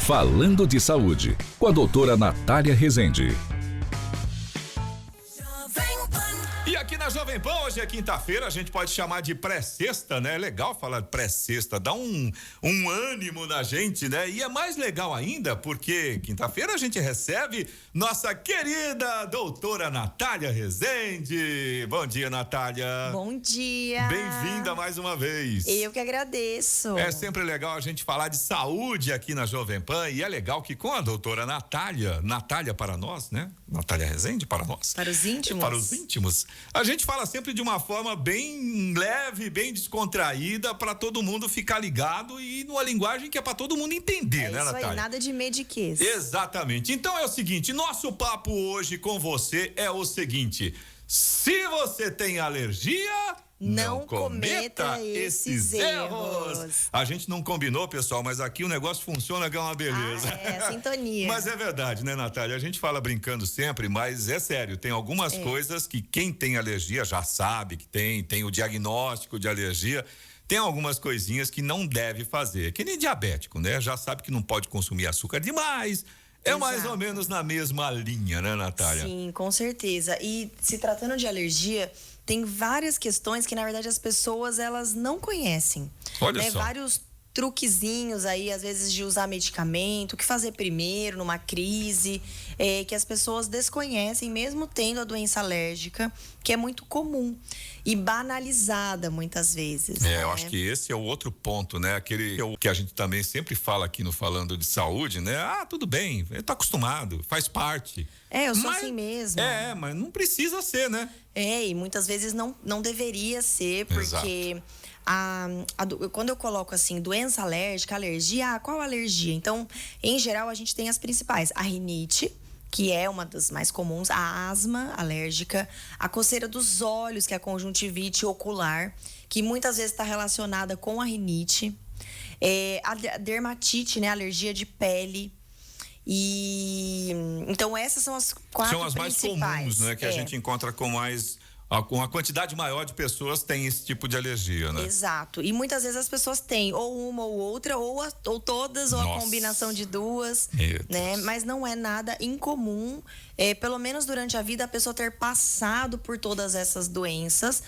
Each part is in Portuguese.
Falando de Saúde, com a doutora Natália Rezende. E aqui na Jovem Pan, hoje é quinta-feira, a gente pode chamar de pré-sexta, né? É legal falar de pré-sexta, dá um ânimo na gente, né? E é mais legal ainda porque quinta-feira a gente recebe nossa querida doutora Natália Rezende. Bom dia, Natália. Bom dia. Bem-vinda mais uma vez. Eu que agradeço. É sempre legal a gente falar de saúde aqui na Jovem Pan e é legal que com a doutora Natália para nós, né? Natália Rezende para nós. Para os íntimos. Para os íntimos. A gente fala sempre de uma forma bem leve, bem descontraída, para todo mundo ficar ligado e numa linguagem que é para todo mundo entender, né, Natália? Isso aí, nada de mediquês. Exatamente. Então é o seguinte, nosso papo hoje com você é o seguinte: se você tem alergia, não cometa esses erros. A gente não combinou, pessoal, mas aqui o negócio funciona que é uma beleza. Sintonia. Mas é verdade, né, Natália? A gente fala brincando sempre, mas é sério, tem algumas coisas que quem tem alergia já sabe que tem o diagnóstico de alergia. Tem algumas coisinhas que não deve fazer, que nem diabético, né? Já sabe que não pode consumir açúcar demais. É Exato. mais ou menos na mesma linha, né, Natália? Sim, com certeza. E se tratando de alergia, tem várias questões que, na verdade, as pessoas, elas não conhecem. Olha só. Vários truquezinhos aí, às vezes, de usar medicamento, o que fazer primeiro numa crise, que as pessoas desconhecem, mesmo tendo a doença alérgica, que é muito comum e banalizada muitas vezes. Eu acho que esse é o outro ponto, né? Aquele que a gente também sempre fala aqui no Falando de Saúde, né? Ah, tudo bem, eu tô acostumado, faz parte. Eu sou assim mesmo. Mas não precisa ser, né? E muitas vezes não deveria ser, porque quando eu coloco assim, doença alérgica, alergia, qual alergia? Então, em geral, a gente tem as principais: a rinite, que é uma das mais comuns, a asma alérgica, a coceira dos olhos, que é a conjuntivite ocular, que muitas vezes está relacionada com a rinite, a dermatite, né, alergia de pele. E então essas são as quatro são as mais comuns, né, que a gente encontra com uma quantidade maior de pessoas tem esse tipo de alergia, né? Exato. E muitas vezes as pessoas têm ou uma ou outra, ou todas, ou a combinação de duas, né? Mas não é nada incomum, pelo menos durante a vida, a pessoa ter passado por todas essas doenças,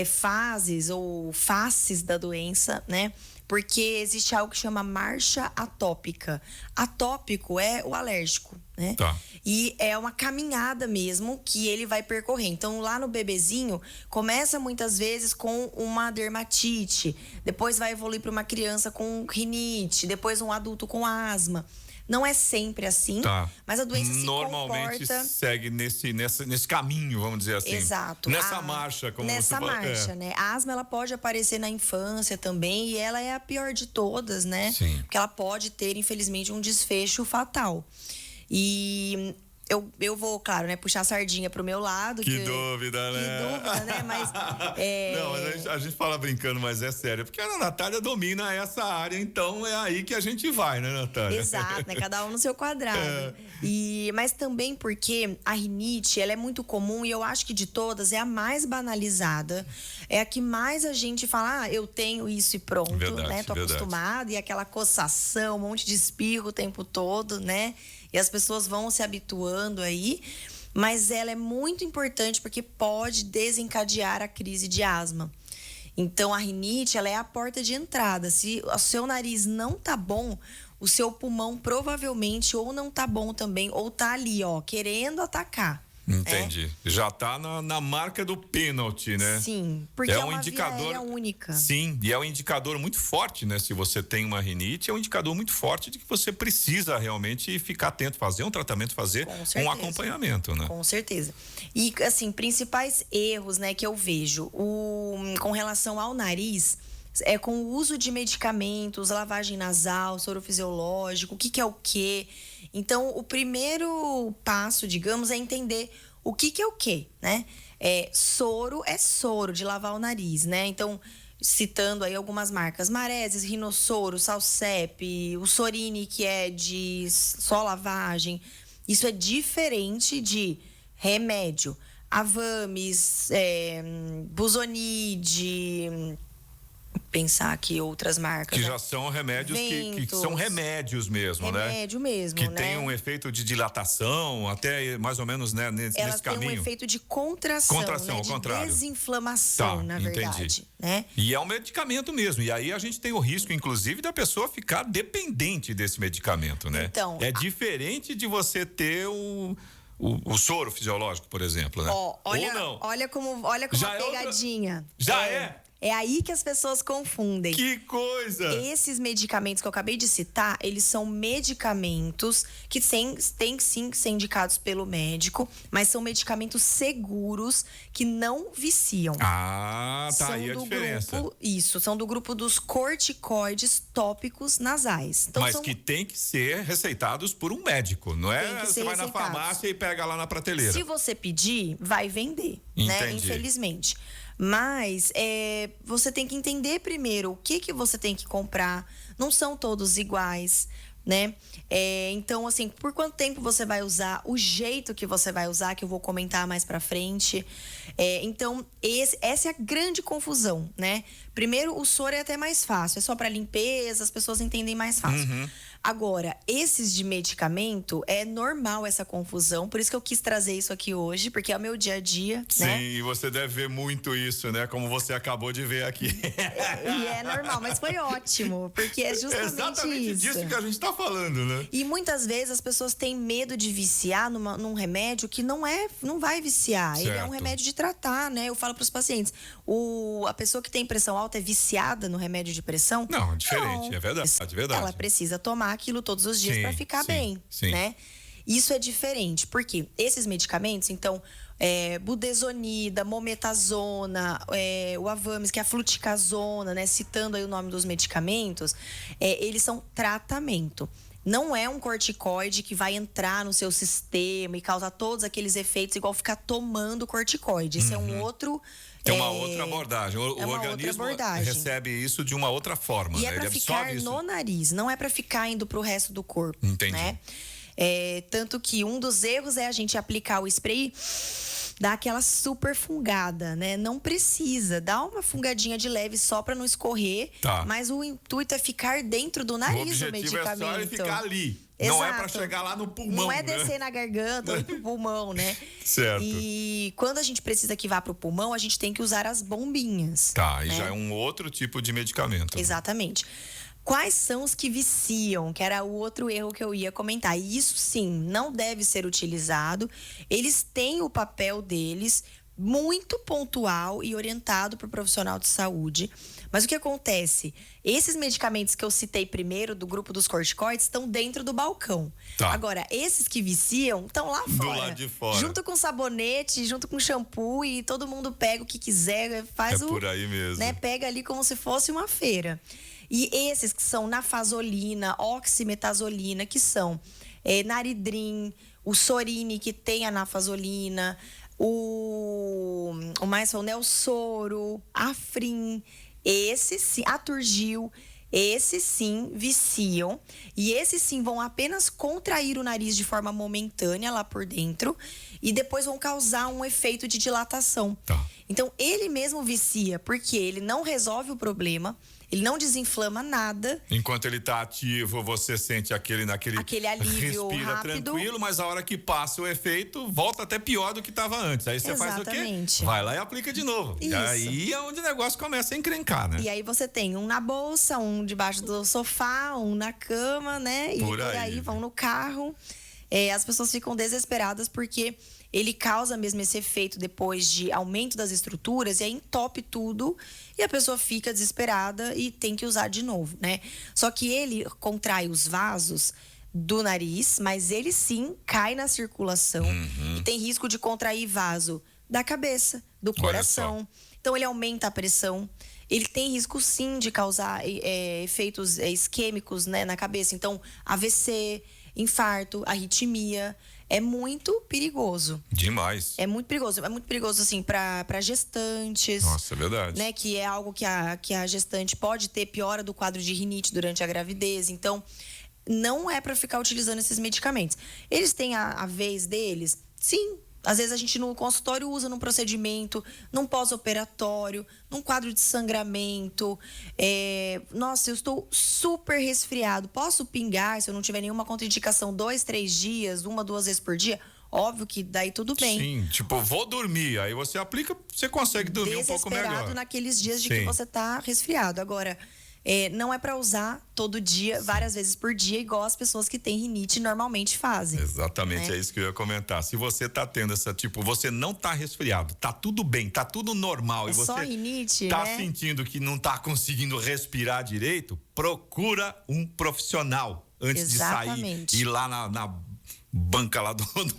fases ou faces da doença, né? Porque existe algo que chama marcha atópica. Atópico é o alérgico, né? Tá. E é uma caminhada mesmo que ele vai percorrer. Então, lá no bebezinho, começa muitas vezes com uma dermatite, depois vai evoluir para uma criança com rinite, depois um adulto com asma. Não é sempre assim, mas a doença normalmente se comporta... segue nesse caminho, vamos dizer assim. Exato. Nessa marcha, como você fala. Nessa marcha, né? A asma, ela pode aparecer na infância também, e ela é a pior de todas, né? Sim. Porque ela pode ter, infelizmente, um desfecho fatal. E eu vou, claro, né, puxar a sardinha pro meu lado. Que dúvida, né? Que dúvida, né? Mas... Não, mas a gente fala brincando, mas é sério. Porque a Natália domina essa área, então é aí que a gente vai, né, Natália? Exato, né? Cada um no seu quadrado. Mas também porque a rinite, ela é muito comum e eu acho que de todas é a mais banalizada. É a que mais a gente fala, eu tenho isso e pronto, né? Tô acostumada, e aquela coçação, um monte de espirro o tempo todo, né? E as pessoas vão se habituando aí, mas ela é muito importante porque pode desencadear a crise de asma. Então, a rinite, ela é a porta de entrada. Se o seu nariz não tá bom, o seu pulmão provavelmente ou não tá bom também, ou tá ali, querendo atacar. Entendi. Já tá na marca do pênalti, né? Sim, porque é uma indicador via única. Sim, e é um indicador muito forte, né? Se você tem uma rinite, é um indicador muito forte de que você precisa realmente ficar atento, fazer um tratamento, fazer um acompanhamento, né? Com certeza. E, assim, principais erros, né, que eu vejo com relação ao nariz é com o uso de medicamentos, lavagem nasal, soro fisiológico, o que é o quê. Então, o primeiro passo, digamos, é entender o que é o quê, né? Soro é soro de lavar o nariz, né? Então, citando aí algumas marcas: Mareses, Rinossoro, Salsep, o Sorine, que é de só lavagem. Isso é diferente de remédio. Avames, Busonide, pensar aqui outras marcas. Que né? já são remédios que são remédios mesmo, né? Remédio mesmo, que né? tem um efeito de dilatação, até mais ou menos, né, nesse Elas têm caminho. um efeito de contração, Contração, né? ao contrário. Desinflamação, na verdade. Entendi. Né? E é um medicamento mesmo. E aí a gente tem o risco, inclusive, da pessoa ficar dependente desse medicamento, né? Então, é diferente de você ter o soro fisiológico, por exemplo, né? Olha, ou não. olha como Já a é outra- pegadinha. Já é? É aí que as pessoas confundem. Que coisa! Esses medicamentos que eu acabei de citar, eles são medicamentos que têm sim que ser indicados pelo médico, mas são medicamentos seguros que não viciam. Ah, tá São aí a do diferença. são do grupo dos corticoides tópicos nasais. Então, Mas que tem que ser receitados por um médico, não Tem é? que Você ser vai na receitados. farmácia e pega lá na prateleira. Se você pedir, vai vender, né? Entendi. Infelizmente. Mas você tem que entender primeiro o que você tem que comprar. Não são todos iguais, né? Então, assim, por quanto tempo você vai usar, o jeito que você vai usar, que eu vou comentar mais pra frente. Então, essa é a grande confusão, né? Primeiro, o soro é até mais fácil, é só pra limpeza, as pessoas entendem mais fácil. Uhum. Agora, esses de medicamento, é normal essa confusão, por isso que eu quis trazer isso aqui hoje, porque é o meu dia a dia, Sim, né? e você deve ver muito isso, né? Como você acabou de ver aqui. E é normal, mas foi ótimo, porque é justamente Exatamente isso. disso que a gente tá falando, né? E muitas vezes as pessoas têm medo de viciar num remédio que não vai viciar. Ele é um Certo. remédio de tratar, né? Eu falo para os pacientes, a pessoa que tem pressão alta é viciada no remédio de pressão? Não, diferente, Não. é verdade, é verdade. Ela precisa tomar aquilo todos os dias Sim, para ficar sim, bem, sim. né? Isso é diferente, porque esses medicamentos, então, budesonida, mometazona, o Avamis, que é a fluticasona, né? Citando aí o nome dos medicamentos, eles são tratamento. Não é um corticoide que vai entrar no seu sistema e causar todos aqueles efeitos igual ficar tomando corticoide. Esse é um outro... É uma outra abordagem. O uma outra organismo abordagem. recebe isso de uma outra forma, E né? é pra Ele ficar absorve isso. no nariz, não é pra ficar indo pro resto do corpo. Entendi. Né? Tanto que um dos erros é a gente aplicar o spray, dar aquela super fungada, né? Não precisa, dá uma fungadinha de leve só pra não escorrer, Tá. mas o intuito é ficar dentro do O nariz do objetivo é medicamento. só ele ficar ali. Exato. Não é pra chegar lá no pulmão, Não é né? descer na garganta ou ir pro pulmão, né? Certo. E quando a gente precisa que vá pro pulmão, a gente tem que usar as bombinhas. Tá, e né? já é um outro tipo de medicamento. Exatamente. Quais são os que viciam? Que era o outro erro que eu ia comentar. E isso, sim, não deve ser utilizado. Eles têm o papel deles, muito pontual e orientado para o profissional de saúde. Mas o que acontece? Esses medicamentos que eu citei primeiro, do grupo dos corticoides, estão dentro do balcão. Tá. Agora, esses que viciam estão lá Do fora. lado de fora. Junto com sabonete, junto com shampoo, e todo mundo pega o que quiser, faz É por aí mesmo. né, pega ali como se fosse uma feira. E esses que são nafazolina, oximetazolina, que são naridrim, o sorine, que tem a nafazolina, o mais famoso, né, o soro, afrin, esse sim, aturgil, esses sim viciam. E esses sim vão apenas contrair o nariz de forma momentânea lá por dentro e depois vão causar um efeito de dilatação. Tá. Então, ele mesmo vicia, porque ele não resolve o problema, ele não desinflama nada. Enquanto ele tá ativo, você sente aquele alívio respira rápido. tranquilo, mas a hora que passa o efeito, volta até pior do que estava antes. Aí você faz o quê? Exatamente. Vai lá e aplica de novo. E Isso. aí é onde o negócio começa a encrencar, né? E aí você tem um na bolsa, um debaixo do sofá, um na cama, né? E Por por aí. aí vão no carro. As pessoas ficam desesperadas porque ele causa mesmo esse efeito depois de aumento das estruturas e aí entope tudo e a pessoa fica desesperada e tem que usar de novo, né? Só que ele contrai os vasos do nariz, mas ele sim cai na circulação e tem risco de contrair vaso da cabeça, do Olha coração. Então ele aumenta a pressão. Ele tem risco sim de causar efeitos isquêmicos, né, na cabeça. Então, AVC, infarto, arritmia. É muito perigoso. Demais. É muito perigoso. É muito perigoso, assim, para gestantes. Nossa, é verdade. Né, que é algo que a gestante pode ter piora do quadro de rinite durante a gravidez. Então, não é para ficar utilizando esses medicamentos. Eles têm a vez deles? Sim, Às vezes a gente no consultório usa num procedimento, num pós-operatório, num quadro de sangramento. Nossa, eu estou super resfriado. Posso pingar se eu não tiver nenhuma contraindicação 2, 3 dias, 1, 2 vezes por dia? Óbvio que daí tudo bem. Sim, tipo, vou dormir. Aí você aplica, você consegue dormir um pouco melhor. Desesperado naqueles dias de Sim. que você tá resfriado. Agora, não é para usar todo dia, várias vezes por dia, igual as pessoas que têm rinite normalmente fazem. Exatamente, né? é isso que eu ia comentar. Se você tá tendo você não tá resfriado, tá tudo bem, tá tudo normal. É e você só rinite, tá né? sentindo que não tá conseguindo respirar direito, procura um profissional antes Exatamente. de sair, ir lá na banca lá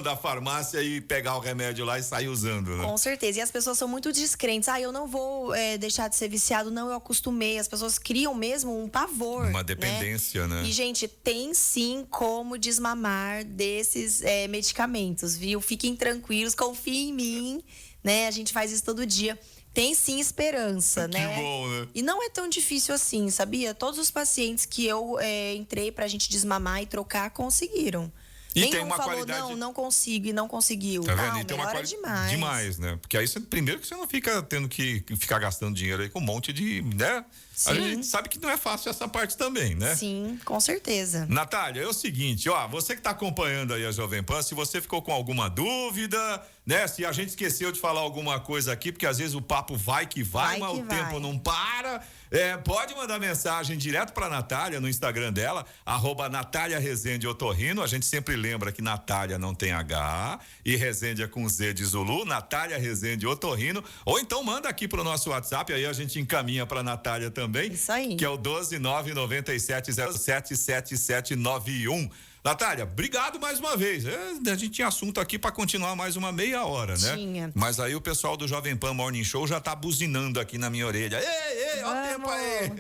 da farmácia e pegar o remédio lá e sair usando, né? Com certeza. E as pessoas são muito descrentes. Eu não vou deixar de ser viciado, não, eu acostumei. As pessoas criam mesmo um pavor. Uma dependência, né? E, gente, tem sim como desmamar desses medicamentos, viu? Fiquem tranquilos, confiem em mim, né? A gente faz isso todo dia. Tem sim esperança, né? Que bom, né? E não é tão difícil assim, sabia? Todos os pacientes que eu entrei pra gente desmamar e trocar conseguiram. E Nenhum tem uma falou, qualidade... não consigo e não conseguiu. Tá vendo? Não, E tem uma melhora demais. demais, né? Porque aí primeiro que você não fica tendo que ficar gastando dinheiro aí com um monte de, né? A Sim. gente sabe que não é fácil essa parte também, né? Sim, com certeza. Natália, é o seguinte, você que tá acompanhando aí a Jovem Pan, se você ficou com alguma dúvida, né? Se a gente esqueceu de falar alguma coisa aqui, porque às vezes o papo vai que vai, mas o tempo não para. Pode mandar mensagem direto pra Natália no Instagram dela, @Natália Rezende Otorrino. A gente sempre lembra que Natália não tem H e Rezende é com Z de Zulu, Natália Rezende Otorrino. Ou então manda aqui pro nosso WhatsApp, aí a gente encaminha pra Natália também. Isso aí. Que é o 12997077791. Natália, obrigado mais uma vez. A gente tinha assunto aqui para continuar mais uma meia hora, né? Tinha. Mas aí o pessoal do Jovem Pan Morning Show já tá buzinando aqui na minha orelha. Ei, ó o tempo aí.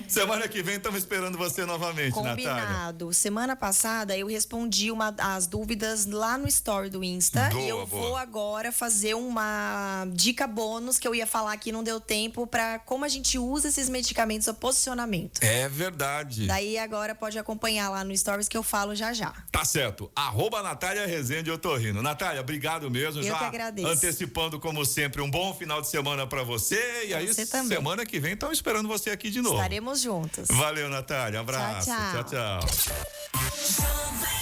Semana que vem estamos esperando você novamente, Combinado. Natália. Semana passada eu respondi as dúvidas lá no story do Insta. Boa, e eu boa. vou agora fazer uma dica bônus que eu ia falar aqui, não deu tempo, para como a gente usa esses medicamentos, o posicionamento. É verdade. Daí agora pode acompanhar lá no Stories que eu falo já. Tá certo. @Natália Rezende Otorrino. Natália, obrigado mesmo. Eu já que agradeço. Antecipando, como sempre, um bom final de semana pra você. E aí, você também. semana que vem, estão esperando você aqui de novo. Estaremos juntos. Valeu, Natália. Abraço. Tchau, tchau. Tchau, tchau.